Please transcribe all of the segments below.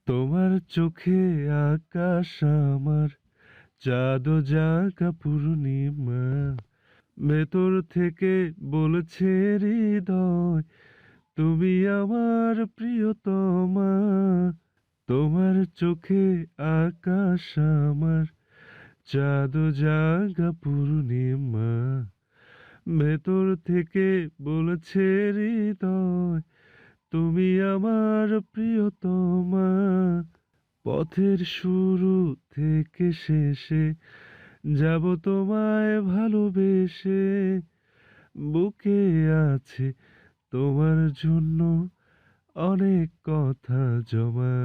তোমার চোখে আকাশ আমার, চাঁদ ও জাগা পূর্ণিমা, ভেতর থেকে বলছে হৃদয় তুমি আমার প্রিয়তমা। তোমার চোখে আকাশ আমার, চাঁদ ও জাগা পূর্ণিমা, ভেতর থেকে বলছে হৃদয় তুমি আমার প্রিয়তমা। পথের শুরু থেকে শেষে যাব তোমায় ভালোবেসে, বুকে আছে তোমার জন্য অনেক কথা জমা।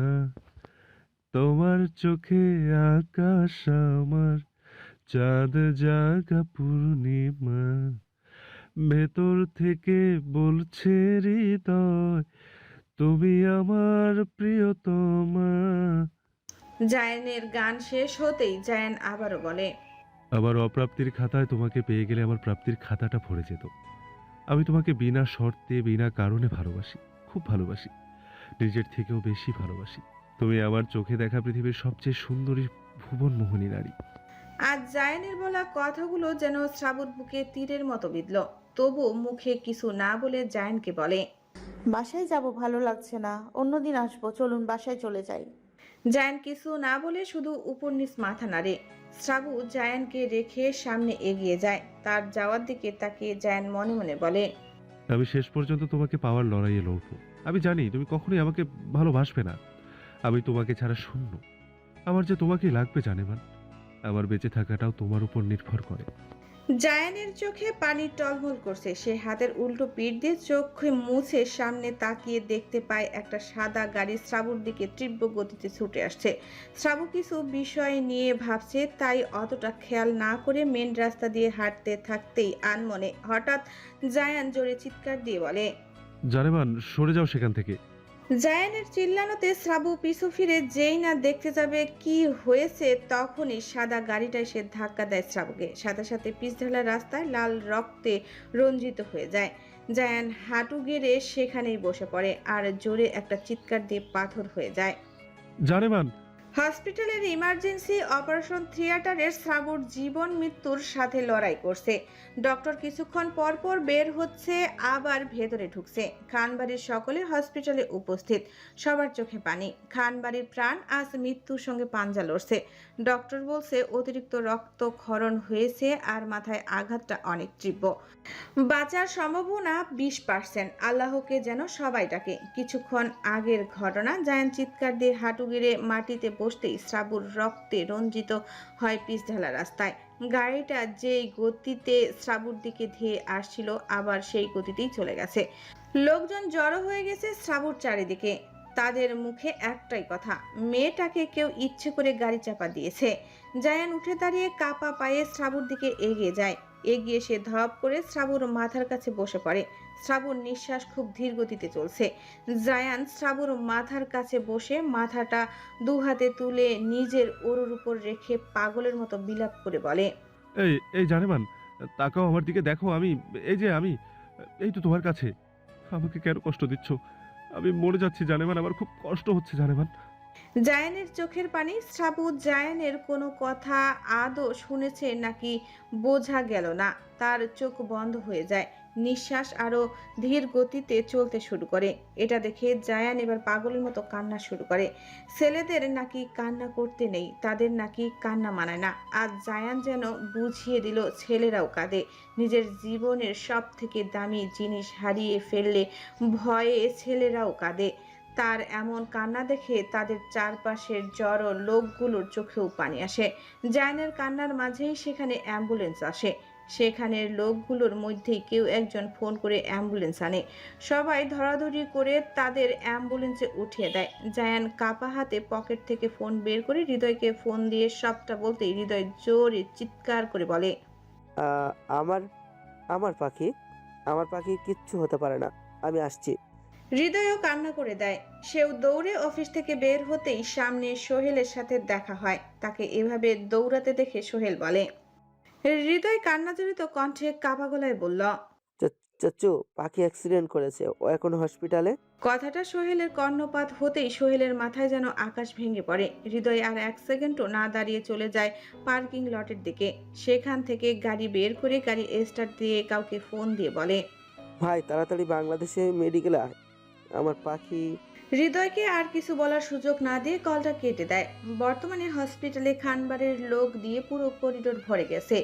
তোমার চোখে আকাশ আমার, চাঁদ জাগা পূর্ণিমা, ভেতর থেকে বলছে হৃদয় তুমি আমার প্রিয়তমা। জায়ানের গান শেষ হতেই জায়ান আবারও বলে, আমার অপ্রাপ্তির খাতায় তোমাকে পেয়ে গেলে আমার প্রাপ্তির খাতাটা ভরে যেত। আমি তোমাকে বিনা শর্তে বিনা কারণে ভালোবাসি, খুব ভালোবাসি, নিজের থেকেও বেশি ভালোবাসি। তুমি আমার চোখে দেখা পৃথিবীর সবচেয়ে সুন্দরী ভুবন মোহিনী নারী। আজ জায়ানের বলা কথাগুলো যেন শ্রাবণ বুকে তীরের মতো বিঁধল। তবু মুখে কিছু না বলে জায়ানকে বলে, বাসায় যাব, ভালো লাগছে না, অন্যদিন আসবো, চলুন বাসায় চলে যাই। জায়ান কিছু না বলে শুধু উপর নিচ মাথা নাড়ে। শ্রাবু জায়ানকে রেখে সামনে এগিয়ে যায়। তার যাওয়ার দিকে তাকিয়ে জায়ান মনে মনে বলে, আমি শেষ পর্যন্ত তোমাকে পাওয়ার লড়াইয়ে লড়বো। আমি জানি তুমি কখনোই আমাকে ভালোবাসবে না। আমি তোমাকে ছাড়া শূন্য। আমার যে তোমাকেই লাগবে জানেমান। আমার বেঁচে থাকাটাও তোমার উপর নির্ভর করে। জায়ানের চোখে পানি টলমল করছে। সে হাতের উল্টো পিঠ দিয়ে চোখ মুছে সামনে তাকিয়ে দেখতে পায় একটা সাদা গাড়ি শ্রাবুর দিকে তীব্র গতিতে ছুটে আসছে। শ্রাবু কিছু বিষয় নিয়ে ভাবছে, তাই অতটা খেয়াল না করে মেন রাস্তা দিয়ে হাঁটতে থাকতেই আনমনে হঠাৎ জায়ান জোরে চিৎকার দিয়ে বলে, জানেমান, সরে যাও সেখান থেকে। জায়ানের চিল্লানোতে শ্রাবু পিছু ফিরে যেই না দেখতে যাবে কি হয়েছে, তখনই সাদা গাড়িটা এসে ধাক্কা দেয় শ্রাবুকে। সাথে সাথে পিচঢালা রাস্তায় লাল রক্তে রঞ্জিত হয়ে যায়। জায়ান হাঁটু গেড়ে সেখানেই বসে পড়ে আর জোরে একটা চিৎকার দিয়ে পাথর হয়ে যায়। জানেমান। হসপিটালের ইমার্জেন্সি অপারেশন থিয়েটারের শ্রাবুর জীবন মৃত্যুর সাথে লড়াই করছে। ডক্টর কিছুক্ষণ পর পর বের হচ্ছে, আবার ভেতরে ঢুকছে। খানবাড়ির সকলে হসপিটালে উপস্থিত। সবার চোখে পানি। খানবাড়ির প্রাণ আজ মৃত্যুর সঙ্গে পাঞ্জা লড়ছে। ডক্টর বলছে অতিরিক্ত রক্তক্ষরণ হয়েছে আর মাথায় আঘাতটা অনেক তীব্র। বাঁচার সম্ভাবনা 20%। আল্লাহকে যেন সবাই ডাকে। কিছুক্ষণ আগের ঘটনা। জায়ান চিৎকার দিয়ে হাঁটু গেড়ে মাটিতে বসতেই শ্রাবুর রক্তে রঞ্জিত হয় পিচঢালা রাস্তায়। গাড়িটা যেই গতিতে শ্রাবুর দিকে ধেয়ে আসছিল আবার সেই গতিতেই চলে গেছে। লোকজন জড়ো হয়ে গেছে শ্রাবুর চারিদিকে। তাদের মুখে একটাই কথা, মেয়েটাকে কেউ ইচ্ছে করে গাড়ি চাপা দিয়েছে। জায়ান উঠে দাঁড়িয়ে কাপা পায়ে শ্রাবুর দিকে এগিয়ে যায়। এগিয়ে সে ধপ করে শ্রাবুর মাথার কাছে বসে পড়ে। শ্রাবুর নিঃশ্বাস খুব ধীর গতিতে চলছে। জায়ান শ্রাবুর মাথার কাছে বসে মাথাটা দু হাতে তুলে নিজের ওরুর উপর রেখে পাগলের মতো বিলাপ করে বলে, এই এই জানেমান, তাকাও আমার দিকে, দেখো আমি, এই যে আমি, এই তো তোমার কাছে। আমাকে কেন কষ্ট দিচ্ছ? আমি মরে যাচ্ছি জানেমান, আমার খুব কষ্ট হচ্ছে জানেমান। জায়ানের চোখের পানি। শ্রাবু জায়ানের কোনো কথা আদৌ শুনেছে নাকি বোঝা গেল না। তার চোখ বন্ধ হয়ে যায়। নিঃশ্বাস আরো ধীর গতিতে চলতে শুরু করে। এটা দেখে জায়ান এবার পাগলের মতো কান্না শুরু করে। ছেলেদের নাকি কান্না করতে নেই, তাদের নাকি কান্না মানায় না। আজ জায়ান যেন বুঝিয়ে দিল ছেলেরাও কাঁদে। নিজের জীবনের সব থেকে দামি জিনিস হারিয়ে ফেললে ভয়ে ছেলেরাও কাঁদে। তার এমন কান্না দেখে তাদের চারপাশের জড়ো লোকগুলোর চোখেও পানি আসে। জায়ানের কান্নার মাঝেই সেখানে অ্যাম্বুলেন্স আসে। সেখানের লোকগুলোর মধ্যেই কেউ একজন ফোন করে অ্যাম্বুলেন্স আনে। সবাই ধরাধরি করে তাদের অ্যাম্বুলেন্সে উঠিয়ে দেয়। জায়ান কাপা হাতে পকেট থেকে ফোন বের করে হৃদয়কে ফোন দিয়ে সবটা বলতেই হৃদয় জোরে চিৎকার করে বলে, আহ, আমার আমার পাখি আমার পাখি কিচ্ছু হতে পারে না, আমি আসছি। হৃদয়ও কান্না করে দেয়। সেও দৌড়ে অফিস থেকে বের হতেই সামনে সোহেলের সাথে দেখা হয়। তাকে এভাবে দৌড়াতে দেখে সোহেল বলে, হৃদয় কান্নাজড়িত কণ্ঠে কাপা গলায় বলল, চাচ্চু, পাখি অ্যাক্সিডেন্ট করেছে, ও এখন হসপিটালে। কথাটা সোহেলের কর্ণপাত হতেই সোহেলের মাথায় যেন আকাশ ভেঙে পড়ে। হৃদয় আর এক সেকেন্ডও না দাঁড়িয়ে চলে যায় পার্কিং লটের দিকে। সেখান থেকে গাড়ি বের করে গাড়ি স্টার্ট দিয়ে কাউকে ফোন দিয়ে বলে, ভাই তাড়াতাড়ি বাংলাদেশে মেডিকেলে আয়, আমার পাখি। হৃদয়কে আর কিছু বলার সুযোগ না দিয়ে কলটা কেটে দেয়। বর্তমানে হসপিটালে খানবাড়ির লোক দিয়ে পুরো করিডোর ভরে গেছে,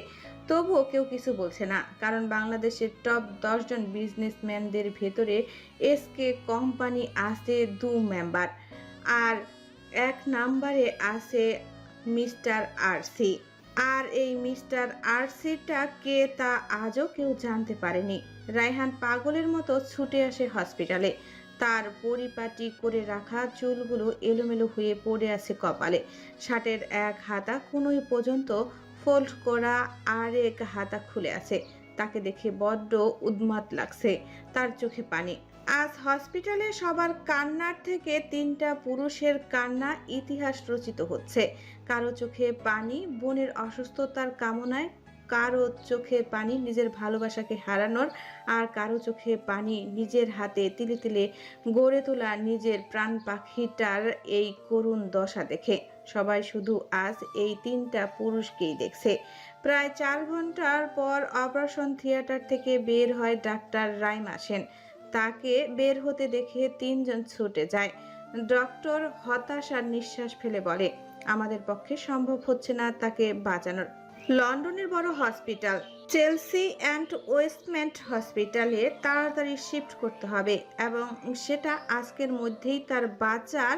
তবুও কেউ কিছু বলছে না। কারণ বাংলাদেশের টপ 10 জন বিজনেসম্যানদের ভেতরে এসকে কোম্পানি আছে 2 মেম্বার, আর 1 নাম্বারে আছে মিস্টার আরসি। আর এই মিস্টার আরসিটা কে তা আজও কেউ জানতে পারেনি। রায়হান পাগলের মতো ছুটে আসে হসপিটালে। তার পরিপাটি করে রাখা চুলগুলো এলোমেলো হয়ে পড়ে আছে কপালে। শার্টের এক হাতা কোনোই পর্যন্ত ফোল্ড করা, আর এক হাতা খুলে আছে। তাকে দেখে বড্ড উন্মাদ লাগছে, তার চোখে পানি। আজ হসপিটালে সবার কান্নার থেকে 3টা পুরুষের কান্না ইতিহাস রচিত হচ্ছে। কারো চোখে পানি বোনের অসুস্থতার কামনায়, কারো চোখে পানি নিজের ভালোবাসাকে হারানোর, আর কারো চোখে পানি নিজের হাতে তিলে তিলে গড়ে তোলা নিজের প্রাণ পাখিটার এই করুণ দশা দেখে। সবাই শুধু আজ এই 3টা পুরুষকেই দেখছে। প্রায় 4 ঘন্টার পর অপারেশন থিয়েটার থেকে বের হয় ডাক্তার রাইমা সেন। তাকে বের হতে দেখে 3 জন ছুটে যায়। ডক্টর হতাশার নিঃশ্বাস ফেলে বলে, আমাদের পক্ষে সম্ভব হচ্ছে না তাকে বাঁচানোর। লন্ডনের বড় হসপিটাল চেলসি অ্যান্ড ওয়েস্টমেন্ট হসপিটালে তাড়াতাড়ি শিফট করতে হবে, এবং সেটা আজকের মধ্যেই। তার বাঁচার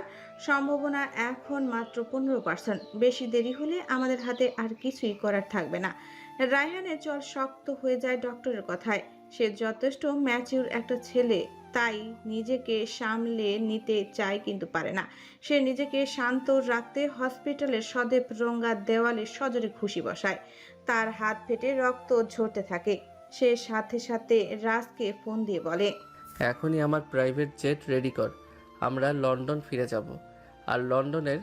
সম্ভাবনা এখন মাত্র 15%। বেশি দেরি হলে আমাদের হাতে আর কিছুই করার থাকবে না। রায়হানের চল শক্ত হয়ে যায় ডক্টরের কথায়। সে যথেষ্ট ম্যাচিউর একটা ছেলে, তাই নিজেকে সামলে নিতে চায় কিন্তু পারে না। সে নিজেকে শান্ত রাখতে হসপিটালের সদেব রঙা দেওয়ালে সজোরে ঘুষি বসায়। তার হাত ফেটে রক্ত ঝরতে থাকে। সে সাথে সাথে রাজকে ফোন দিয়ে বলে, এখনই আমার প্রাইভেট জেট রেডি কর, আমরা লন্ডন ফিরে যাব। আর লন্ডনের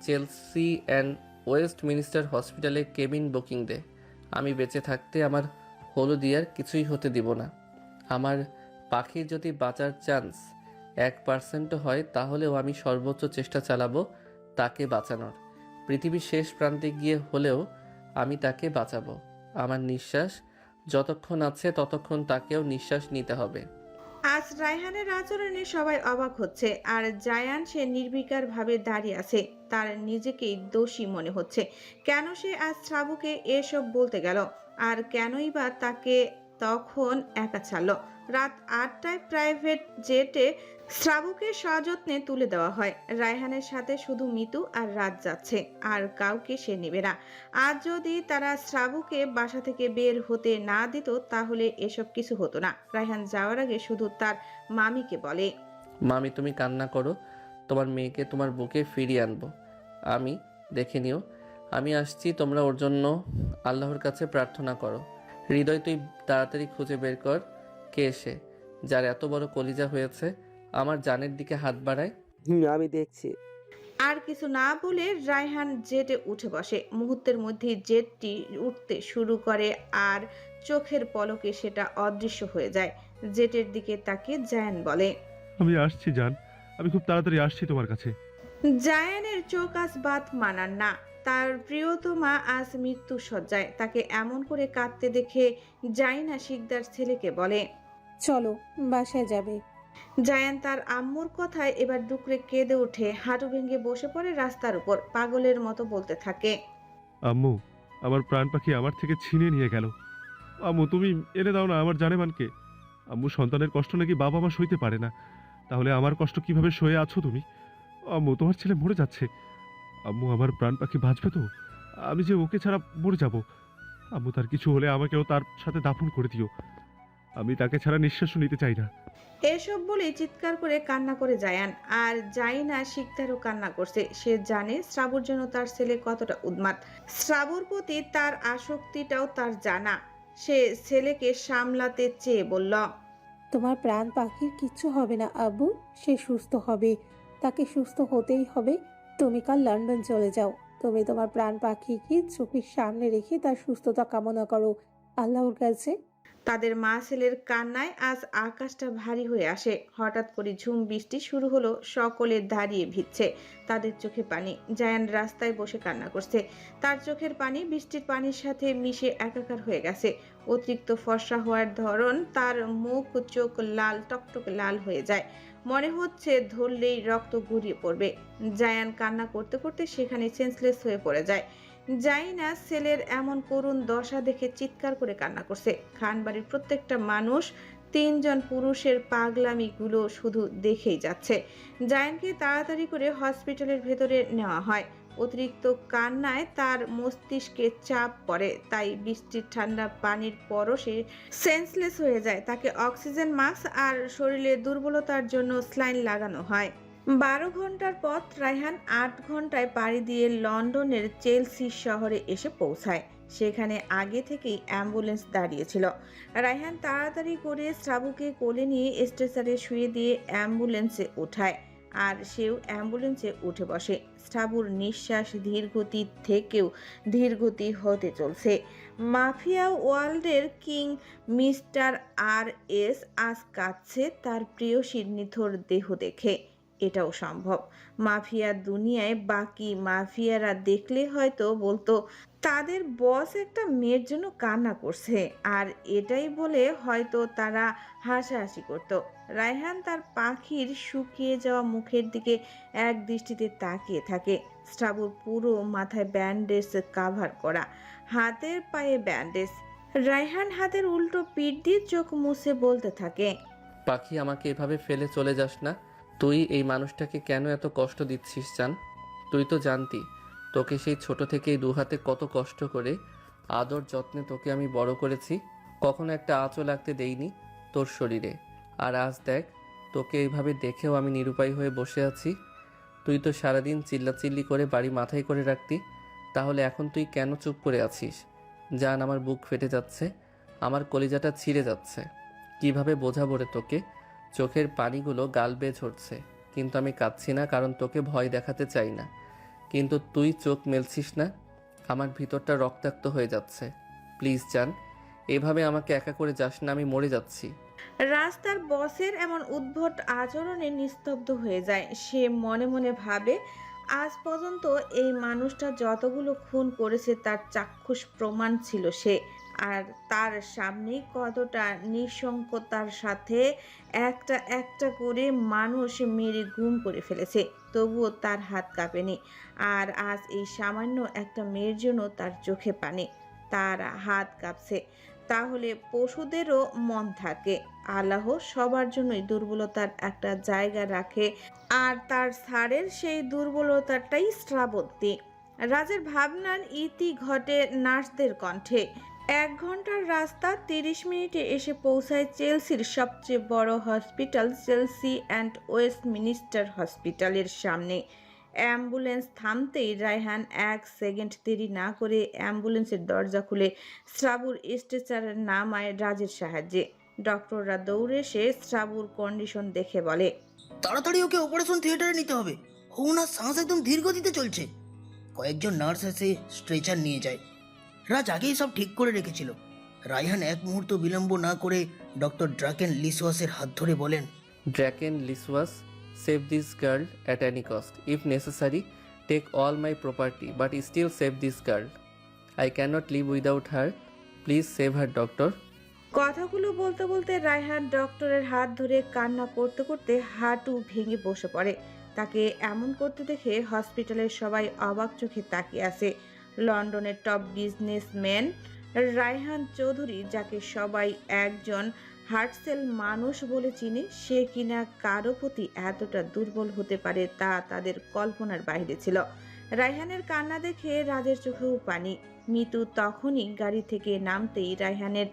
চেলসি অ্যান্ড ওয়েস্টমিনিস্টার হসপিটালে কেবিন বুকিং দে। আমি বেঁচে থাকতে আমার হলুদিয়ার কিছুই হতে দিব না। আমার পাখির যদি বাঁচার চান্স 1% হয়, তাহলেও আমি সর্বোচ্চ চেষ্টা চালাবো তাকে বাঁচানোর। পৃথিবীর শেষ প্রান্তে গিয়ে হলেও আমি তাকে বাঁচাবো। আমার নিঃশ্বাস যতক্ষণ আছে ততক্ষণ তাকেও নিঃশ্বাস নিতে হবে। আজ রায়হানের আচরণে সবাই অবাক হচ্ছে। আর জায়ান সে নির্বিকার ভাবে দাঁড়িয়ে আছে। তার নিজেকেই দোষী মনে হচ্ছে। কেন সে আজ শ্রাবুকে এসব বলতে গেল, আর কেনই বা তাকে তখন একা ছাড়লো। রাত 8টায় প্রাইভেট জেটে শ্রাবুকে সযত্নে তুলে দেওয়া হয়। রায়হানের সাথে শুধু মিতু আর রাত যাচ্ছে, আর কাউকে সে নেবে না। আজ যদি তারা শ্রাবুকে বাসা থেকে বের হতে না দিত, তাহলে এসব কিছু হতো না। রায়হান যাওয়ার আগে শুধু তার মামিকে বলে, মামি তুমি কান্না করো, তোমার মেয়েকে তোমার বুকে ফিরিয়ে আনবো আমি, দেখে নিও। আমি আসছি, তোমরা ওর জন্য আল্লাহর কাছে প্রার্থনা করো। হৃদয় তুই তাড়াতাড়ি খুঁজে বের কর কে সে, যার এত বড় কলিজা হয়েছে আমার জানের দিকে হাত বাড়ায়। আমি দেখছি। আর কিছু না বলে রায়হান জেটে উঠে বসে। মুহূর্তের মধ্যেই জেটটি উঠতে শুরু করে, আর চোখের পলকে সেটা অদৃশ্য হয়ে যায়। জেটের দিকে তাকিয়ে জায়ান বলে, আমি আসছি জান, আমি খুব তাড়াতাড়ি আসছি তোমার কাছে। জায়ানের চোখ আজ বাত মানার না। তার প্রিয়তমা আজ মৃত্যু সজ্জায়। তাকে এমন করে কাঁদতে দেখে জাইনা শিকদার ছেলেকে বলে, চলো বাসায় যাবে। জায়ান তার আম্মুর কথায় এবার ডুকরে কেঁদে ওঠে। হাঁটু ভেঙে বসে পড়ে রাস্তার উপর, পাগলের মতো বলতে থাকে, আম্মু, আমার প্রাণ পাখি আমার থেকে ছিনিয়ে নিয়ে গেল। আম্মু তুমি এনে দাও না আমার জানেমানকে। আম্মু, সন্তানের কষ্ট নাকি বাবা মা সইতে পারে না, তাহলে আমার কষ্ট কিভাবে সয়ে আছো তুমি? আম্মু, তোমার ছেলে মরে যাচ্ছে। আম্মু, আমার প্রাণ পাখি বাঁচবে তো? আমি যে ওকে ছাড়া মরে যাব। আম্মু, তার কিছু হলে আমাকেও তার সাথে দাফন করে দিও। আমি তাকে ছাড়া নিঃশ্বাসও নিতে চাই না। এসব বলে চিৎকার করে কান্না করে জায়ান। আর জাইনা শিকদারও কান্না করছে। সে জানে শ্রাবুর জন্য তার ছেলে কতটা উন্মাদ। শ্রাবুর প্রতি তার আসক্তিটাও তার জানা। সে ছেলেকে সামলাতে চেয়ে বলল, তোমার প্রাণ পাখির কিচ্ছু হবে না আব্বু, সে সুস্থ হবে, তাকে সুস্থ হতেই হবে। তুমি কাল লন্ডন চলে যাও। তুমি তোমার প্রাণ পাখিকে চোখের সামনে রেখে তার সুস্থতা কামনা করো আল্লাহর কাছে। তাদের মা ছেলের কান্নায় আজ আকাশটা ভারী হয়ে আসে। হঠাৎ করে ঝুম বৃষ্টি শুরু হলো, সকলে দাঁড়িয়ে ভিজছে, তাদের চোখে পানি। জায়ান রাস্তায় বসে কান্না করছে, তার চোখের পানি বৃষ্টির পানির সাথে মিশে একাকার হয়ে গেছে। অতিরিক্ত ফর্সা হওয়ার ধরন, তার মুখ চোখ লাল টকটক লাল হয়ে যায়, মনে হচ্ছে ধরলেই রক্ত গড়িয়ে পড়বে। জায়ান কান্না করতে করতে সেখানে সেন্সলেস হয়ে পড়ে যায়। জাইনা ছেলের এমন করুণ দশা দেখে চিৎকার করে কান্না করছে। খানবাড়ির প্রত্যেকটা মানুষ, তিনজন পুরুষের পাগলামিগুলো শুধু দেখেই যাচ্ছে। জায়ানকে তাড়াতাড়ি করে হসপিটালের ভেতরে নেওয়া হয়। অতিরিক্ত কান্নায় তার মস্তিষ্কে চাপ পড়ে, তাই বৃষ্টির ঠান্ডা পানির পরশে সেন্সলেস হয়ে যায়। তাকে অক্সিজেন মাস্ক আর শরীরে দুর্বলতার জন্য স্লাইন লাগানো হয়। 12 ঘন্টার পথ রায়হান 8 ঘন্টায় পাড়ি দিয়ে লন্ডনের চেলসি শহরে এসে পৌঁছায়। সেখানে আগে থেকেই অ্যাম্বুলেন্স দাঁড়িয়েছিল। রায়হান তাড়াতাড়ি করে শ্রাবুকে কোলে নিয়ে স্ট্রেচারে শুয়ে দিয়ে অ্যাম্বুলেন্সে ওঠায়, আর সেও অ্যাম্বুলেন্সে উঠে বসে। শ্রাবুর নিঃশ্বাস ধীরগতি থেকেও ধীরগতি হতে চলছে। মাফিয়া ওয়ার্ল্ডের কিং মিস্টার আর.এস আজ কাঁদছে তার প্রেয়সীর নিথর দেহ দেখে। এটাও সম্ভব। মাফিয়া দুনিয়ায় বাকি মাফিয়ারা দেখলে হয়তো বলতো তাদের বস একটা মেয়ের জন্য কান্না করছে, আর এটাই বলে হয়তো তারা হাসাহাসি করত। রায়হান তার পাখির শুকিয়ে যাওয়া মুখের দিকে এক দৃষ্টিতে তাকিয়ে থাকে। শ্রাবুর পুরো মাথায় ব্যান্ডেজ কাভার করা, হাতের পায়ে ব্যান্ডেজ। রায়হান হাতের উল্টো পিঠ দিয়ে চোখ মুছে বলতে থাকে, পাখি, আমাকে এভাবে ফেলে চলে যাস না। তুই এই মানুষটাকে কেন এত কষ্ট দিচ্ছিস জান? তুই তো জানতি তোকে সেই ছোট থেকেই দু হাতে কত কষ্ট করে আদর যত্নে তোকে আমি বড় করেছি। কখনো একটা আঁচও লাগতে দেইনি তোর শরীরে। আর আজ দেখ, তোকে এইভাবে দেখেও আমি নিরুপায় হয়ে বসে আছি। তুই তো সারাদিন চিল্লাচিল্লি করে বাড়ি মাথায় করে রাখতি, তাহলে এখন তুই কেন চুপ করে আছিস? জান, আমার বুক ফেটে যাচ্ছে, আমার কলিজাটা ছিঁড়ে যাচ্ছে। কিভাবে বোঝাবো রে তোকে? চোখের পানিগুলো গাল বেয়ে ঝরছে, কিন্তু আমি কাঁদছি না, কারণ তোকে ভয় দেখাতে চাই না। কিন্তু তুই চোখ মেলছিস না, আমার ভিতরটা রক্তাক্ত হয়ে যাচ্ছে। প্লিজ জান, এভাবে আমাকে একা করে যাস না, আমি মরে যাচ্ছি। রাস্তার বসের এমন উদ্ভট আচরণে নিস্তব্ধ হয়ে যায়। সে মনে মনে ভাবে, আজ পর্যন্ত এই মানুষটা যতগুলো খুন করেছে তার চাক্ষুষ প্রমাণ ছিল সে, আর তার সামনেই কতটা নৃশংসতার সাথে একটা একটা করে মানুষ মেরে গুম করে ফেলেছে, তবুও তার হাত কাঁপেনি। আর আজ এই সামান্য একটা মেয়ের জন্য তার চোখে পানি, তার হাত কাঁপছে। তাহলে পশুদেরও মন থাকে। আল্লাহ সবার জন্যই দুর্বলতার একটা জায়গা রাখে, আর তার ছাড়ের সেই দুর্বলতাটাই শ্রাবন্তী। রাজের ভাবনার ইতি ঘটে নার্সদের কণ্ঠে। 1 ঘন্টার রাস্তা 30 মিনিটে এসে পৌঁছায় চেলসির সবচেয়ে বড় হসপিটাল, চেলসি অ্যান্ড ওয়েস্টমিনিস্টার হসপিটালের সামনে। অ্যাম্বুলেন্স থামতেই রায়হান 1 সেকেন্ড দেরি না করে অ্যাম্বুলেন্সের দরজা খুলে শ্রাবুর স্ট্রেচারে নামায় রাজের সাহায্যে। ডক্টররা দৌড়ে এসে শ্রাবুর কন্ডিশন দেখে বলে, তাড়াতাড়ি ওকে অপারেশন থিয়েটারে নিতে হবে। ওনার শ্বাস একদম ধীর গতিতে চলছে। কয়েকজন নার্স এসে স্ট্রেচার নিয়ে যায়। রাজ আগেই সব ঠিক করে রেখেছিল। রায়হান এক মুহূর্ত বিলম্ব না করে ডক্টর ড্রাকেন লিসওয়াসের হাত ধরে বলেন, ড্রাকেন লিসওয়াস, save this girl at any cost. If necessary, take all my property, but still save this girl. I cannot live without her. Please save her, doctor. কথাগুলো বলতে বলতে রায়হান ডক্টরের হাত ধরে কান্না করতে করতে হাঁটু ভেঙে বসে পড়ে। তাকে এমন করতে দেখে হসপিটালের সবাই অবাক চোখে তাকিয়ে আছে। লন্ডনের টপ বিজনেসম্যান রায়হান চৌধুরী, যাকে সবাই একজন হার্টসেল মানুষ বলে চিনে, সে কিনা কারো প্রতি এতটা দুর্বল হতে পারে তা তাদের কল্পনার বাইরে ছিল। রায়হানের কান্না দেখে রাজের চোখেও পানি। মিতু তখনই গাড়ি থেকে নামতেই রায়হানের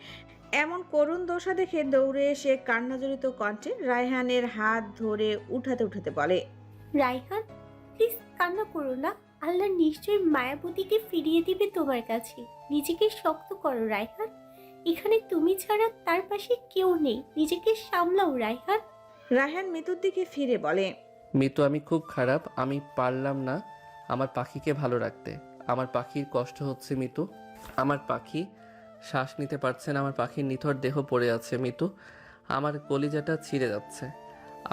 এমন করুণ দশা দেখে দৌড়ে এসে কান্নাজড়িত কণ্ঠে রায়হানের হাত ধরে উঠাতে উঠাতে বলে, রায়হান, প্লিজ কান্না করো না। আল্লাহ নিশ্চয়ই মায়াবতীকে ফিরিয়ে দিবে তোমার কাছে। নিজেকে শক্ত করো রায়হান, এখানে তুমি ছাড়া তার পাশে কেউ নেই। নিজেকে সামলাও রায়হান। রায়হান মিতুর দিকে ফিরে বলে, মিতু, আমি খুব খারাপ, আমি পারলাম না আমার পাখিকে ভালো রাখতে। আমার পাখির কষ্ট হচ্ছে মিতু। আমার পাখি শ্বাস নিতে পারছে না। আমার পাখির নিথর দেহ পড়ে আছে। মিতু, আমার কলিজাটা ছিঁড়ে যাচ্ছে।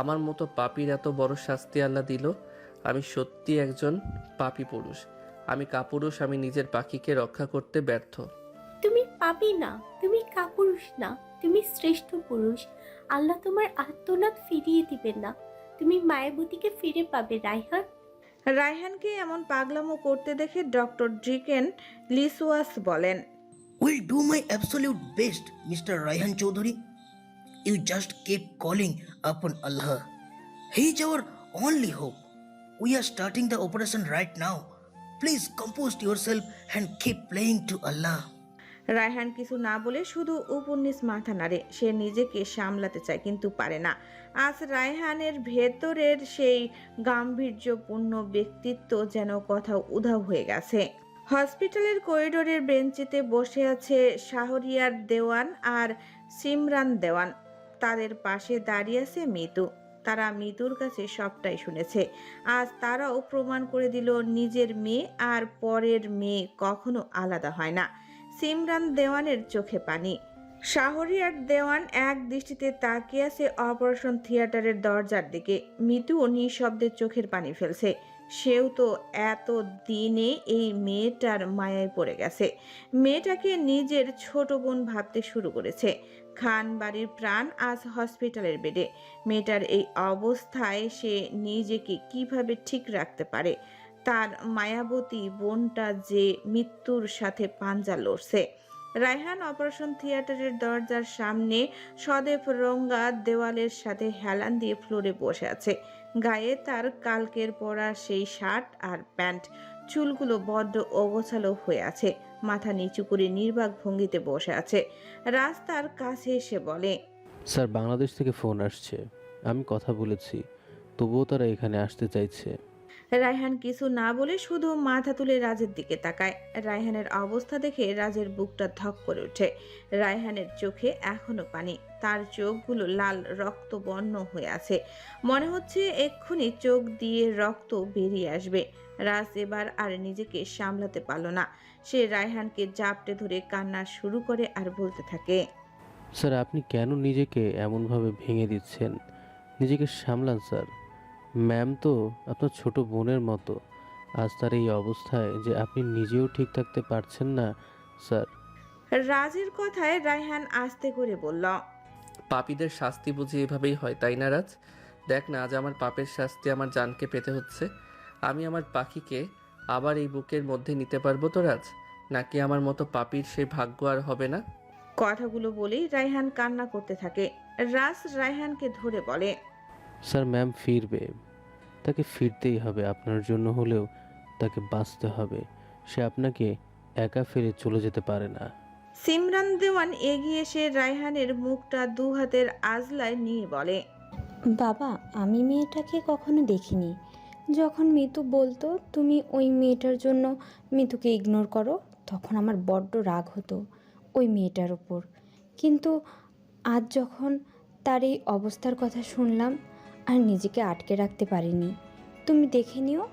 আমার মতো পাপির এত বড় শাস্তি আল্লাহ দিল। আমি সত্যি একজন পাপী পুরুষ। আমি কাপুরুষ। আমি নিজের পাখিকে রক্ষা করতে ব্যর্থ। তুমি পাপি না, তুমি কাপুরুষ না, তুমি শ্রেষ্ঠ পুরুষ। আল্লাহ তোমার আত্মনাদ ফিরিয়ে দিবেন না। তুমি মায়াবতীকে ফিরে পাবে রায়হান। রায়হানকে এমন পাগলামো করতে দেখে ডক্টর ড্রিকেন লিসওয়াস বলেন, Will do my absolute best, Mr. Raihan Chaudhary. You just keep calling upon Allah. He is our only hope. We are starting the operation right now. Please compose yourself and keep praying to Allah. Raihan কিছু না বলে শুধু উপন্যাস মাথা নাড়ে। সে নিজেকে সামলাতে চায় কিন্তু পারে না। আজ রায়হানের ভেতরের সেই গাম্ভীর্যপূর্ণ ব্যক্তিত্ব যেন কোথাও উধাও হয়ে গেছে। হসপিটালের করিডোরের বেঞ্চিতে বসে আছে শাহরিয়ার দেওয়ান আর সিমরান দেওয়ান। তাদের পাশে দাঁড়িয়ে আছে মিতু। তারা মিতুর কাছে সবটাই শুনেছে। আজ তারাও প্রমাণ করে দিল নিজের মেয়ে আর পরের মেয়ে কখনো আলাদা হয় না। সিমরান দেওয়ানের চোখে পানি। শাহরিয়ার দেওয়ান এক দৃষ্টিতে তাকিয়ে আছে অপারেশন থিয়েটারের দরজার দিকে। মিতুও নিঃশব্দে চোখের পানি ফেলছে। সেও তো এত দিনে এই মেয়েটার মায়ায় পড়ে গেছে। মেয়েটাকে নিজের ছোট বোন ভাবতে শুরু করেছে। খান বাড়ির প্রাণ আজ হসপিটালের বেডে। মেয়েটার এই অবস্থায় সে নিজেকে কিভাবে ঠিক রাখতে পারে? তার মায়াবতী বোনটা যে মৃত্যুর সাথে পাঞ্জা লড়ছে। রায়হান অপারেশন থিয়েটারের দরজার সামনে সদেব রঙ্গা দেওয়ালের সাথে হেলান দিয়ে ফ্লোরে বসে আছে। গায়ে তার কালকের পরা সেই শার্ট আর প্যান্ট। চুলগুলো বড্ড অগোছালো হয়ে আছে। মাথা নিচু করে নির্বাক ভঙ্গিতে বসে আছে। রাস্তার কাছে এসে বলে, স্যার, বাংলাদেশ থেকে ফোন আসছে। আমি কথা বলেছি, তবুও তারা এখানে আসতে চাইছে। রায়হান কিছু না বলে শুধু মাথা তুলে রাজের দিকে তাকায়। রায়হানের অবস্থা দেখে রাজের বুকটা ধক করে ওঠে। রায়হানের চোখে এখনো পানি। তার চোখগুলো লাল রক্তবর্ণ হয়ে আছে। মনে হচ্ছে এক্ষুনি চোখ দিয়ে রক্ত বেরিয়ে আসবে। রাজ এবার আর নিজেকে সামলাতে পারল না। সে রায়হানকে জাপটে ধরে কান্না শুরু করে আর বলতে থাকে, স্যার, আপনি কেন নিজেকে এমনভাবে ভেঙে দিচ্ছেন? নিজেকে সামলান স্যার। ম্যাম তো আপনার ছোট বোনের মতো। আজ তার এই অবস্থায় যে আপনি নিজেও ঠিক থাকতে পারছেন না স্যার। রাজের কথায় রায়হান আস্তে করে বলল, পাপীদের শাস্তি বুঝি এভাবেই হয়, তাই না রাজ? দেখ না, আজ আমার পাপের শাস্তি আমার জানকে পেতে হচ্ছে। আমি আমার পাখিকে আবার এই বুকের মধ্যে নিতে পারবো তো রাজ? নাকি আমার মতো পাপীর সেই ভাগ্য আর হবে না? কথাগুলো বলেই রায়হান কান্না করতে থাকে। রাজ রায়হানকে ধরে বলে, স্যার, ম্যাম ফিরবে। তাকে ফিরতেই হবে। আপনার জন্য হলেও তাকে বাঁচতে হবে। সে আপনাকে একা ফেলে চলে যেতে পারে না। সিমরান দেওয়ান এগিয়ে এসে রায়হানের মুখটা দু হাতের আজলায় নিয়ে বলে, বাবা, আমি মেয়েটাকে কখনো দেখিনি। যখন মিতু বলতো তুমি ওই মেয়েটার জন্য মিতুকে ইগনোর করো, তখন আমার বড্ড রাগ হতো ওই মেয়েটার ওপর। কিন্তু আজ যখন তার এই অবস্থার কথা শুনলাম, আর নিজেকে আটকে রাখতে পারিনি। তুমি দেখে নিও,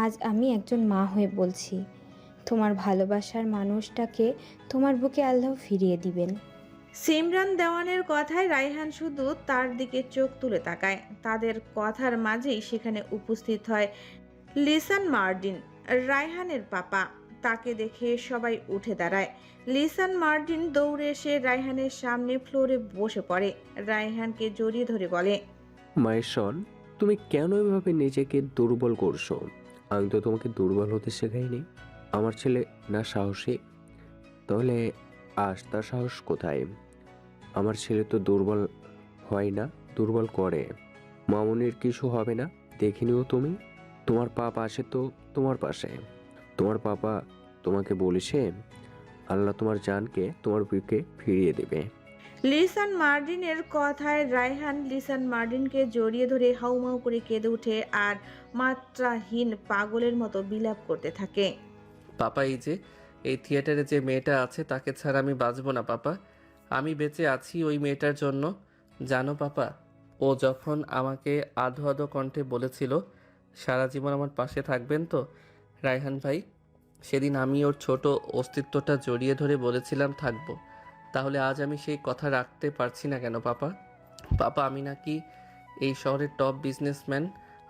আজ আমি একজন মা হয়ে বলছি, তোমার ভালোবাসার মানুষটাকে তোমার বুকে আল্লাহ ফিরিয়ে দিবেন। সিমরান দেওয়ানের কথায় রায়হান শুধু তার দিকে চোখ তুলে তাকায়। তাদের কথার মাঝেই সেখানে উপস্থিত হয় লিসান মার্টিন, রায়হানের পাপা। তাকে দেখে সবাই উঠে দাঁড়ায়। লিসান মার্টিন দৌড়ে এসে রায়হানের সামনে ফ্লোরে বসে পড়ে। রায়হানকে জড়িয়ে ধরে বলে, মাইশন, তুমি কেন এভাবে নিজেকে দুর্বল করছো? আমি তো তোমাকে দুর্বল হতে শেখাইনি। আমার ছেলে না সাহসী, তাহলে আজ তার সাহস কোথায়? আমার ছেলে তো দুর্বল হয় না, দুর্বল করে। মামুনির কিছু হবে না, দেখে নিও তুমি। তোমার পাপ আছে তো তোমার পাশে। তোমার পাপা তোমাকে বলেছে আল্লাহ তোমার জানকে তোমার বুকে ফিরিয়ে দেবে। লিসান মার্টিনের কথায় রায়হান লিসান মার্টিনকে জড়িয়ে ধরে হাউমাউ করে কেঁদে ওঠে আর মাত্রাহীন পাগলের মতো বিলাপ করতে থাকে। পাপা, এই থিয়েটারে যে মেয়েটা আছে তাকে ছাড়া আমি বাঁচবো না পাপা। আমি বেঁচে আছি ওই মেয়েটার জন্য। জানো পাপা, ও যখন আমাকে আধো আধো কণ্ঠে বলেছিল সারা জীবন আমার পাশে থাকবেন তো রায়হান ভাই, সেদিন আমি ওর ছোট অস্তিত্বটা জড়িয়ে ধরে বলেছিলাম থাকবো। তাহলে আজ আমি সেই কথা রাখতে পারছি না কেন পাপা? পাপা, আমি নাকি এই শহরের টপ বিজনেসম্যান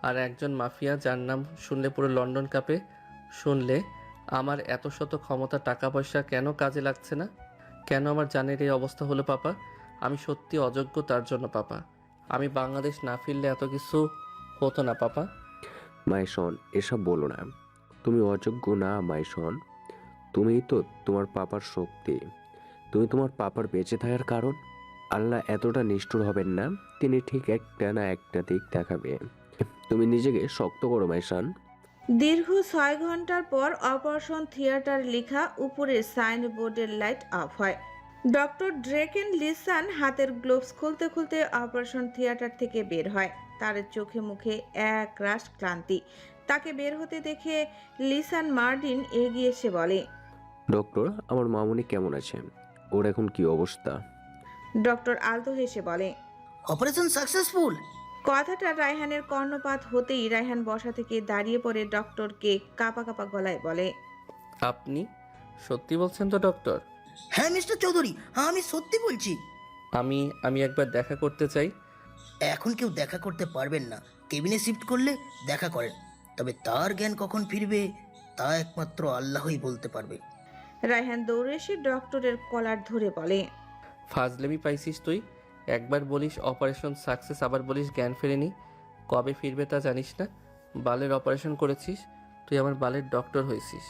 আর একজন মাফিয়া, যার নাম শুনলে পুরো লন্ডন কাঁপে। শুনলে আমার এত শত ক্ষমতা, টাকা পয়সা কেন কাজে লাগছে না? কেন আমার জানের এই অবস্থা হলো পাপা? আমি সত্যি অযোগ্য তার জন্য পাপা। আমি বাংলাদেশ না ফিরলে এত কিছু হতো না পাপা। মাইশন, এসব বলো না। তুমি অযোগ্য না মাইশন, তুমিই তো তোমার পাপার শক্তি। তুমি তোমার পাপার বেঁচে থাকার কারণ। আল্লাহ এতটা নিষ্ঠুর হবেন না, তিনি ঠিক একটা না একটা দিক দেখাবেন। তুমি নিজেকে শক্ত করো মাইশান। দীর্ঘ 6 ঘন্টার পর অপারেশন থিয়েটার লেখা উপরের সাইনবোর্ডের লাইট অফ হয়। ডক্টর ড্রেকেন লিসান হাতের গ্লোভস খুলতে খুলতে অপারেশন থিয়েটার থেকে বের হয়। তার চোখে মুখে এক রাশ ক্লান্তি। তাকে বের হতে দেখে লিসান মার্টিন এগিয়ে এসে বলে, ডক্টর, আমার মামুনি কেমন আছে? ওর এখন কি অবস্থা? ডক্টর আলতো হেসে বলে, অপারেশন সাকসেসফুল। কথাটা রায়হানের কর্ণপাত হতেই রায়হান বসা থেকে দাঁড়িয়ে পড়ে ডক্টরকে কাঁপা কাঁপা গলায় বলে, আপনি সত্যি বলছেন তো ডক্টর? হ্যাঁ মিস্টার চৌধুরী, হ্যাঁ আমি সত্যি বলছি। আমি একবার দেখা করতে চাই। এখন কেউ দেখা করতে পারবেন না। কেবিনে শিফট করলে দেখা করেন, তবে তার জ্ঞান কখন ফিরবে তা একমাত্র আল্লাহই বলতে পারবে। রায়হান দৌড়ে এসে ডক্টরের কলার ধরে বলে, ফাজলেমি পাইছিস তুই? একবার বলিস অপারেশন সাকসেস, আবার বলিস জ্ঞান ফেরেনি। কবে ফিরবে তা জানিস না? বালের অপারেশন করেছিস তুই, আমার বালের ডক্টর হয়েছিস।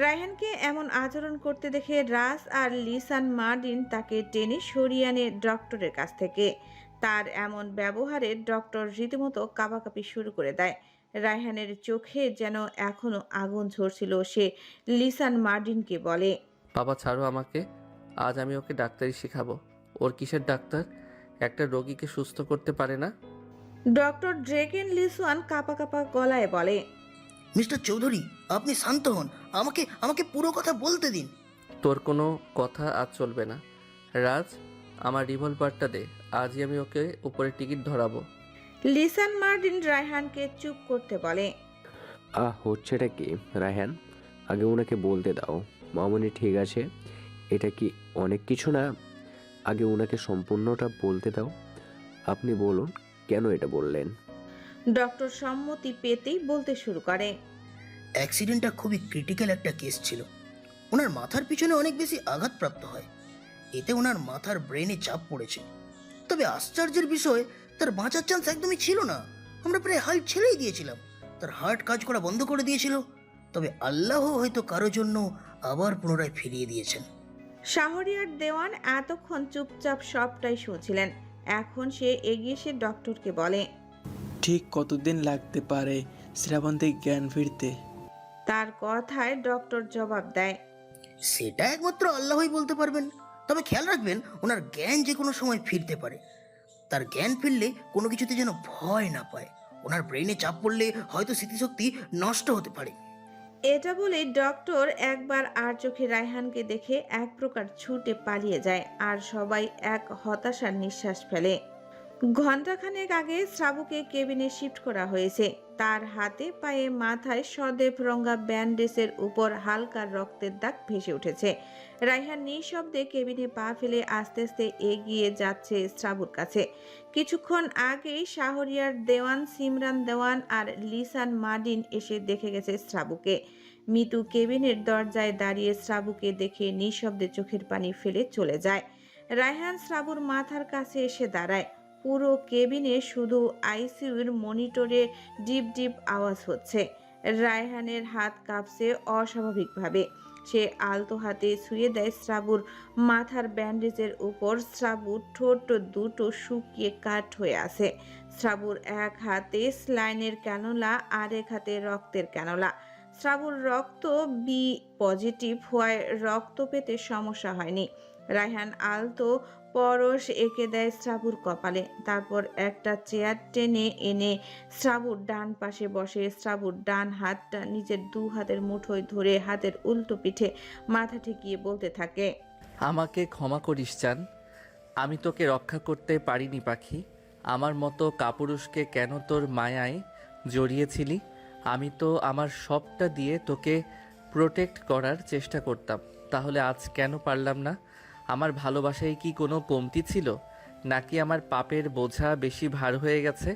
রায়হানকে এমন আচরণ করতে দেখে রাস আর লিসান মার্টিন তাকে টেনে সরিয়ে আনে ডক্টরের কাছ থেকে। তার এমন ব্যবহারে ডক্টর রীতিমতো কাঁপাকাঁপি শুরু করে দেয়। রায়হানের চোখে যেন এখনো আগুন ঝরছিল। সে লিসান মার্টিনকে বলে, বাবা ছাড়ো আমাকে, আজ আমি ওকে ডাক্তারি শেখাবো। ওর কিসের ডাক্তার? একটা রোগীকে সুস্থ করতে পারে না। ডক্টর ড্রেকেন লিসওয়ান কাঁপা কাঁপা গলায় বলে, মিস্টার চৌধুরী, আপনি শান্ত হন। আমাকে আমাকে পুরো কথা বলতে দিন। তোর কোনো কথা আজ চলবে না। রাজ, আমার রিভলভারটা দে, আজই আমি ওকে উপরে টিকিট ধরাবো। লিসান মার্টিন রায়হানকে চুপ করতে বলে, হচ্ছেটা কি রায়হান? আগে ওনাকে বলতে দাও। মামুনি ঠিক আছে, এটা কি অনেক কিছু না? আগে ওনাকে সম্পূর্ণটা বলতে দাও। আপনি বলুন কেন এটা বললেন। ডক্টর সম্মতি পেতেই বলতে শুরু করে, অ্যাক্সিডেন্টটা খুবই ক্রিটিক্যাল একটা কেস ছিল। ওনার মাথার পিছনে অনেক বেশি আঘাতপ্রাপ্ত হয়। এতে ওনার মাথার ব্রেনে চাপ পড়েছে। তবে আশ্চর্যের বিষয়, তার বাঁচার চান্স একদমই ছিল না। আমরা প্রায় হাল ছেড়েই দিয়েছিলাম। তার হার্ট কাজ করা বন্ধ করে দিয়েছিল। তবে আল্লাহ হয়তো কারো জন্য আবার পুনরায় ফিরিয়ে দিয়েছেন। শাহরিয়ার দেওয়ান এতক্ষণ চুপচাপ সবটাই শুনছিলেন। এখন সে এগিয়ে এসে ডক্টরকে বলে, ঠিক কতদিন লাগতে পারে শ্রাবন্তীর জ্ঞান ফিরতে? তার কথায় ডক্টর জবাব দেয়, সেটা একমাত্র আল্লাহই বলতে পারবেন। তবে খেয়াল রাখবেন, ওনার জ্ঞান যে কোনো সময় ফিরতে পারে। তার জ্ঞান ফিরলে কোনো কিছুতে যেন ভয় না পায়। ওনার ব্রেনে চাপ পড়লে হয়তো স্মৃতিশক্তি নষ্ট হতে পারে। এটা বলে ডক্টর একবার আর চোখে রায়হানকে দেখে এক প্রকার ছুটে পালিয়ে যায়। আর সবাই এক হতাশার নিঃশ্বাস ফেলে। ঘণ্টাখানেক আগে শ্রাবুকে কেবিনে শিফট করা হয়েছে। তার হাতে পায়ে মাথায় সদেব রঙা ব্যান্ডেজের উপর হালকা রক্তের দাগ ভেসে উঠেছে। রায়হান নিঃশব্দে কেবিনে পা ফেলে আস্তে আস্তে এগিয়ে যাচ্ছে শ্রাবুর কাছে। কিছুক্ষণ আগেই শাহরিয়ার দেওয়ান, সিমরান দেওয়ান আর লিসান মার্টিন এসে দেখে গেছে শ্রাবুকে। মিতু কেবিনের দরজায় দাঁড়িয়ে শ্রাবুকে দেখে নিঃশব্দে চোখের পানি ফেলে চলে যায়। রায়হান শ্রাবুর মাথার কাছে এসে দাঁড়ায়। পুরো কেবিনে শুধু আইসিইউর মনিটরে ডিপ ডিপ আওয়াজ হচ্ছে। রায়হানের হাত কাঁপছে অস্বাভাবিকভাবে। সে আলতো হাতে ছুঁয়ে দেয় শ্রাবুর মাথার ব্যান্ডেজের উপর। শ্রাবুর ঠোঁট দুটো শুকিয়ে কাঠ হয়ে আছে। শ্রাবুর এক হাতে স্লাইনের ক্যানোলা, আরেক হাতে রক্তের ক্যানোলা। শ্রাবুর রক্ত বি পজিটিভ হওয়ায় রক্ত পেতে সমস্যা হয়নি। রায়হান আলতো পরশ এঁকে দেয় শ্রাবুর কপালে। তারপর একটা চেয়ার টেনে এনে শ্রাবুর ডান পাশে বসে শ্রাবুর ডান হাতটা নিজের দু হাতের মুঠোয় ধরে হাতের উল্টো পিঠে মাথা ঠেকিয়ে বলতে থাকে, আমাকে ক্ষমা করিস চান, আমি তোকে রক্ষা করতে পারিনি পাখি। আমার মতো কাপুরুষকে কেন তোর মায়ায় জড়িয়েছিলি? আমি তো আমার সবটা দিয়ে তোকে প্রোটেক্ট করার চেষ্টা করতাম। তাহলে আজ কেন পারলাম না? আমার ভালোবাসায় কি কোনো কমতি ছিল, নাকি আমার পাপের বোঝা বেশি ভার হয়ে গেছে,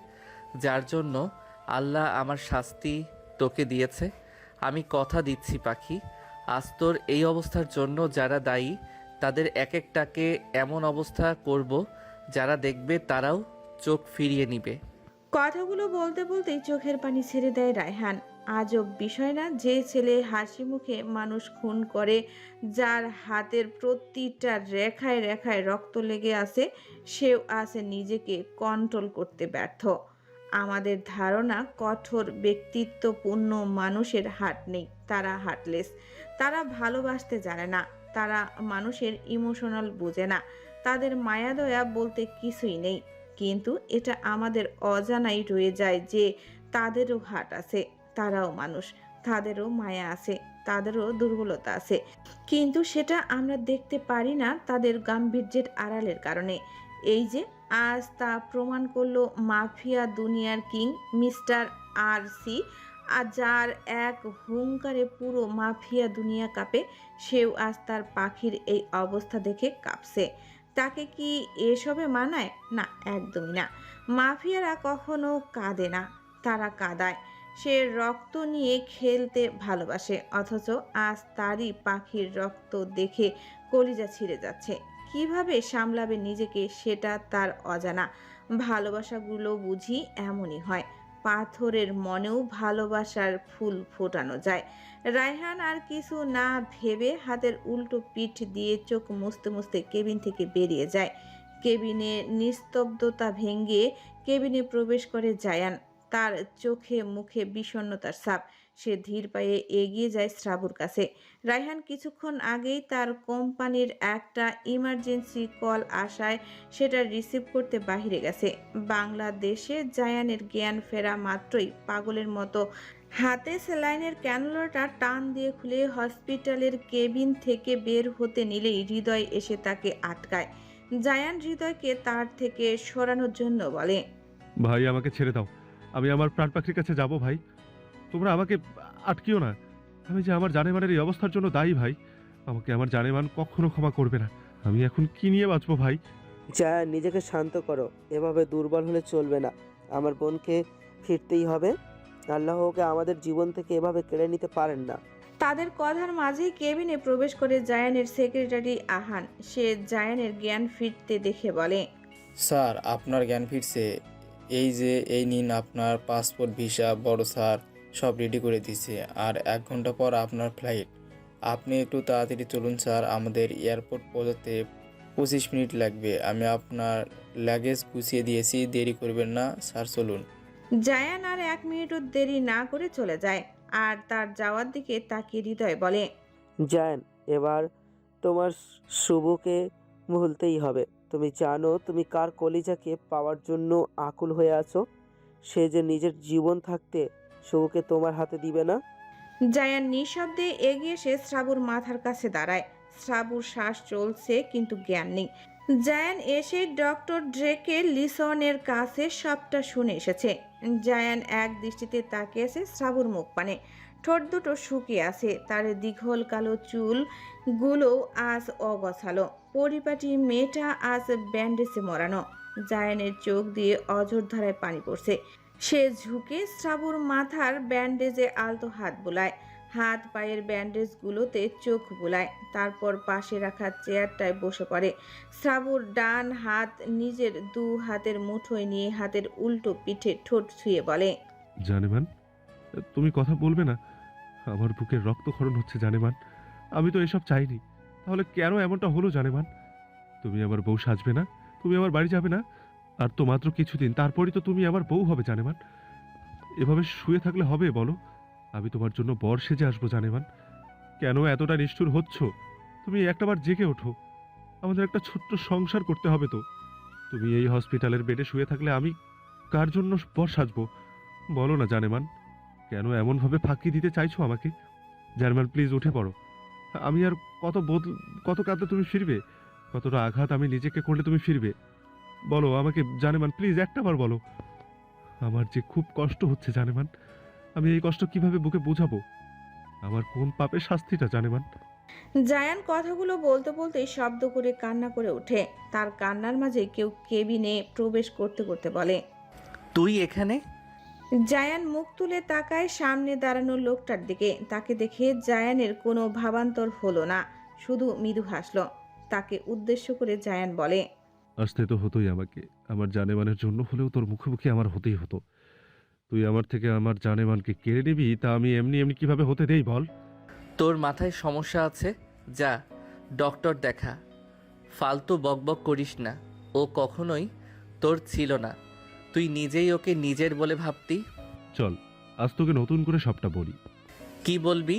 যার জন্য আল্লাহ আমার শাস্তি তোকে দিয়েছে? আমি কথা দিচ্ছি পাখি, আজ তোর এই অবস্থার জন্য যারা দায়ী তাদের এক একটাকে এমন অবস্থা করব যারা দেখবে তারাও চোখ ফিরিয়ে নিবে। কথাগুলো বলতে বলতেই চোখের পানি ছেড়ে দেয় রায়হান। আজব বিষয় না, যে ছেলে হাসি মুখে মানুষ খুন করে, যার হাতের প্রতিটা রেখায় রেখায় রক্ত লেগে আছে, সেও আছে নিজেকে কন্ট্রোল করতে ব্যর্থ। আমাদের ধারণা কঠোর ব্যক্তিত্বপূর্ণ মানুষের হার্ট নেই, তারা হার্টলেস। তারা ভালোবাসতে জানে না, তারা মানুষের ইমোশনাল বোঝে না, তাদের মায়া দয়া বলতে কিছুই নেই। কিন্তু এটা আমাদের অজানাই রয়ে যায় যে তাদেরও হার্ট আছে, তারাও মানুষ, তাদেরও মায়া আছে, তাদেরও দুর্বলতা আছে। কিন্তু সেটা আমরা দেখতে পারি না তাদের গাম্ভীর্যের আড়ালের কারণে। এই যে আজ তা প্রমাণ করলো মাফিয়া দুনিয়ার কিং মিস্টার আর.সি, আর যার এক হুঙ্কারে পুরো মাফিয়া দুনিয়া কাঁপে, সেও আজ তার পাখির এই অবস্থা দেখে কাঁপছে। তাকে কি এসবে মানায়? না, একদমই না। মাফিয়ারা কখনো কাঁদে না, তারা কাঁদায়। সে রক্ত নিয়ে খেলতে ভালোবাসে, অথচ আজ তারই পাখির রক্ত দেখে কলিজা ছিঁড়ে যাচ্ছে। কিভাবে সামলাবে নিজেকে সেটা তার অজানা। ভালোবাসাগুলো বুঝি এমনই হয়, পাথরের মনেও ভালোবাসার ফুল ফোটানো যায়। রায়হান আর কিছু না ভেবে হাতের উল্টো পিঠ দিয়ে চোখ মুছতে মুছতে কেবিন থেকে বেরিয়ে যায়। কেবিনে নিস্তব্ধতা ভেঙে কেবিনে প্রবেশ করে জায়ান। তার চোখে মুখে বিষণ্ণতার ছাপ। সে ধীর পায়ে এগিয়ে যায় শ্রাবুর কাছে। রায়হান কিছুক্ষণ আগেই তার কোম্পানির একটা ইমার্জেন্সি কল আসায় সেটা রিসিভ করতে বাহিরে গেছে। বাংলাদেশে জায়ানের জ্ঞান ফেরা মাত্রই পাগলের মতো হাতে স্যালাইনের ক্যানুলাটা টান দিয়ে খুলে হসপিটালের কেবিন থেকে বের হতে নিলেই হৃদয় এসে তাকে আটকায়। জায়ান হৃদয়কে তার থেকে সরানোর জন্য বলে, ভাই আমাকে ছেড়ে দাও, আমি আমার প্রাণ পাখির কাছে যাব ভাই, তোমরা আমাকে আটকিও না। আমি যে আমার জানেমানের এই অবস্থার জন্য দায়ী ভাই, আমাকে আমার জানেমান কখনো ক্ষমা করবে না। আমি এখন কি নিয়ে বাঁচবো ভাই? যা, নিজেকে শান্ত করো, এভাবে দুর্বল হলে চলবে না। আমার বোনকে ফিরতেই হবে। আল্লাহ ওকে আমাদের জীবন থেকে এভাবে কেড়ে নিতে পারেন না। তাদের কথার মাঝেই কেবিনে প্রবেশ করে জায়ানের সেক্রেটারি আহান। সে জায়ানের জ্ঞান ফিরতে দেখে বলে, স্যার আপনার জ্ঞান ফিরছে। এই নিন আপনার পাসপোর্ট, ভিসা, বড় স্যার সব রেডি করে দিয়েছে। আর 1 ঘন্টা পর আপনার ফ্লাইট। আপনি একটু তাড়াতাড়ি চলুন স্যার, আমাদের এয়ারপোর্ট পৌঁছাতে 25 মিনিট লাগবে। আমি আপনার লাগেজ গুছিয়ে দিয়েছি, দেরি করবেন না স্যার, চলুন। জায়ান আর 1 মিনিটও দেরি না করে চলে যায়। আর তার যাওয়ার দিকে তাকিয়ে হৃদয় বলে, জান, এবার তোমার শুভকে ভুলতেই হবে। তুমি জানো তুমি কার কলিজাকে পাওয়ার জন্য আকুল হয়ে আছো। সে যে নিজের জীবন থাকতে শুভকে তোমার হাতে দিবে না। জায়ান নিঃশব্দে এগিয়ে এসে শ্রাবুর মাথার কাছে দাঁড়ায়। শ্রাবুর শ্বাস চলছে কিন্তু জ্ঞান নেই। জায়ান এসে ডক্টর ড্রেকে লিসনের কাছে সবটা শুনে এসেছে। জায়ান এক দৃষ্টিতে তাকিয়ে আছে শ্রাবুর মুখ পানে। ঠোঁট দুটো শুকিয়ে আছে, তার দীঘল কালো চুলগুলো আজ অগোছালো। পরিপাটি মেয়েটা আজ ব্যান্ডেজে মরানো। জায়ানের চোখ দিয়ে অঝোর ধারায় পানি পড়ছে। সে ঝুঁকে শ্রাবুর মাথার ব্যান্ডেজে আলতো হাত বুলায়, হাত পায়ের ব্যান্ডেজগুলোতে চোখ বুলায়, তারপর পাশে রাখা চেয়ারটায় বসে পড়ে। শ্রাবুর ডান হাত নিজের 2 হাতের মুঠোয় নিয়ে হাতের উল্টো পিঠে ঠোঁট ছুঁয়ে বলে, জানেমান, তুমি কথা বলবে না? আমার বুকের রক্তক্ষরণ হচ্ছে জানেমান। আমি তো এসব চাইনি, তাহলে কেন এমনটা হলো জানেমান? তুমি আমার বউ সাজবে না, তুমি আমার বাড়ি যাবে না, আর তো মাত্র কিছুদিন, তারপরই তো তুমি আমার বউ হবে জানেমান। এভাবে শুয়ে থাকলে হবে বলো? আমি তোমার জন্য বর সেজে আসবো জানেমান। কেন এতটা নিষ্ঠুর হচ্ছ? তুমি একটাবার জেগে ওঠো, আমাদের একটা ছোট্ট সংসার করতে হবে তো। তুমি এই হসপিটালের বেডে শুয়ে থাকলে আমি কার জন্য বর সাজবো বলো না জানেমান? কেন এমনভাবে ফাঁকি দিতে চাইছো আমাকে? জানেমান প্লিজ উঠে পড়ো। আমি আর কত কাঁদলে তুমি ফিরবে? কতটা আঘাত আমি নিজেকে করলে তুমি ফিরবে? বলো আমাকে জানেমান, প্লিজ একটাবার বলো। আমার যে খুব কষ্ট হচ্ছে জানেমান, আমি এই কষ্ট কিভাবে বুকে বোঝাবো? আমার কোন পাপের শাস্তিটা জানেমান? জায়ান কথাগুলো বলতে বলতেই শব্দ করে কান্না করে ওঠে। তার কান্নার মাঝে কেউ কেবিনে প্রবেশ করতে করতে বলে, তুই এখানে? জায়ান মুখ তুলে তাকায় সামনে দাঁড়ানো লোকটার দিকে। তাকে দেখে জায়ানের কোনো ভাবান্তর হলো না, শুধু মৃদু হাসলো। তাকে উদ্দেশ্য করে জায়ান বলে, আসতে তো হতোই আমাকে। আমার জানেমানের জন্য হলেও তোর মুখোমুখি আমার হতেই হতো। তুই আমার থেকে আমার জানেমানকে কেড়ে নিবি, তা আমি এমনি এমনি কিভাবে হতে দেই বল? তোর মাথায় সমস্যা আছে, যা ডক্টর দেখা। ফালতু বকবক করিস না, ও কখনোই তোর ছিল না। তুই নিজেই ওকে নিজের বলে ভাবতি। চল, আজ তোকে নতুন করে সবটা বলি। কি বলবি?